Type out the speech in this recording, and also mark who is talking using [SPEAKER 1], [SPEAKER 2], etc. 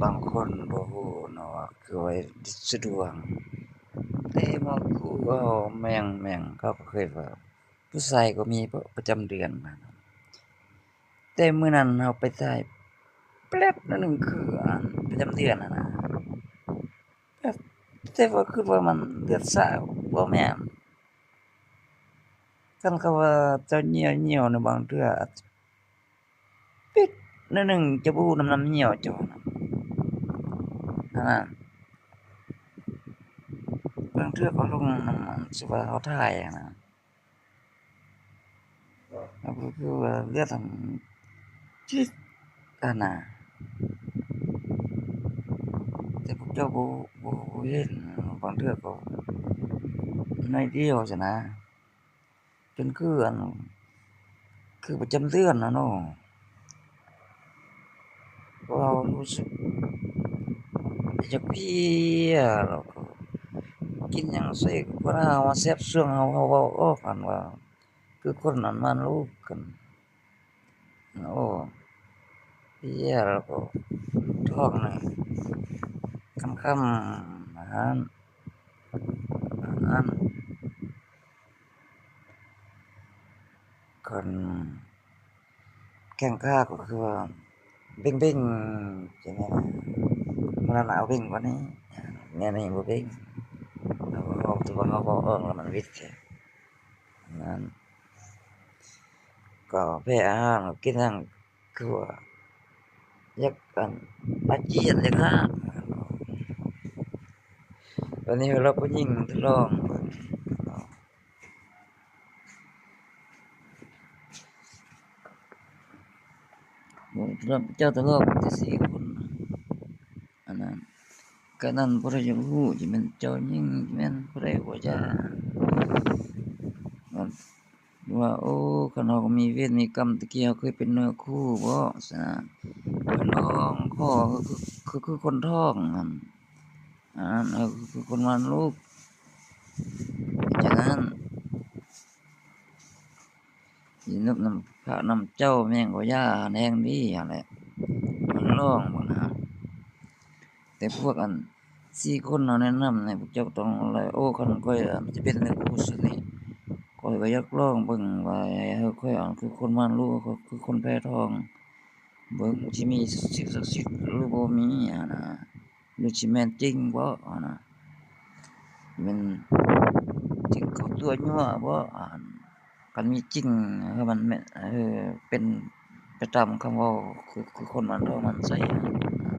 [SPEAKER 1] บางคนบ่ฮู้เนาะว่าคือไว้สะดวกแต่บางคู่เว้าแม่งเขาก็เคยเว้าผู้ชายก็มีประจำเดือนนะแต่มื้อนั้นเราไปถ่ายแป๊บหนึ่งคือประจำเดือนอะนะแป๊บแต่ว่าคิดว่ามันเดือนสาวบ่แม่นคันเขาว่าเจ้าเหี่ยวๆน่ะบางเทื่ออาจปิดนิดหนึ่งจะบ่ฮู้น้ำเหี่ยวเจ้าน่ะอันนั้นบางเทื่อก็ลงน้ำมันสิว่าเขาถ่ายอะนะแล้วก็คือว่าเลือดมันที่อันน่ะแต่พวกเจ้าบ่เห็นบางเทื่อก็น้อยเดียวซั้นนะจนคือคือประจำเดือนอะเนาะเรารู้สึกอยากเพลียแล้วก็กินหยังใส่ก็บ่น่าว่าแซ่บสวงเฮาเว้าออกกันว่าคือคนนั้นมันรู้กันโอ้เพลียแล้วก็ท้องนี่ค่ำๆอาหารคันแข้งขาก็คือว่าเบ่งๆจังได๋นะมื้อนั้นเอาเบ่งกว่านี้มื้อนี้บ่เบ่งแล้วก็ออกที่ว่าเฮาเว้าออกแล้วมันวิดแท้นั้นก็แพ้อาหารก็กินหยังคือว่าอยากอาเจียนจักหากตอนนี้เราผู้หญิงทดลองเบิ่งเนาะเจ้าทดลองแต่4คนอันนั้นก็นั้นบ่ได้อยากรู้สิแม่นเจ้าหญิงสิแม่นผู้ใดบ่จ้าว่าโอ้คันเฮาก็มีเวรมีกรรมแตะกี้เราเคยเป็นเนื้อคู่บ่ซั้นนะเพิ่นร้องขอคือคนท้องนั่นอันนั้นคือคนมานลูกฉะนั้นสินึกนำพระนำเจ้าแม่งก็ย่าแนงดีหั้นแหละมันร้องบักนะแต่พวก4คนเราแนะนำให้พวกเจ้าต้องอะไรโอ้คันข้อยสิเป็นเนื้อคู่ซุนี้ข้อยก็อยากลองเบิ่งว่าข้อยคือคนมานลูกคือคนแพ้ท้องเบิ่งสิมีสิ่งศักดิ์สิทธิ์หรือบ่มีหั้นนะหรือสิแม่นจริงบ่หั้นนะแม่นจริงเข้าตัวยั่วบ่คันมีจริงคือมันแม่นเป็นไปตามคำเว้าคือคนมันท้องมันไส้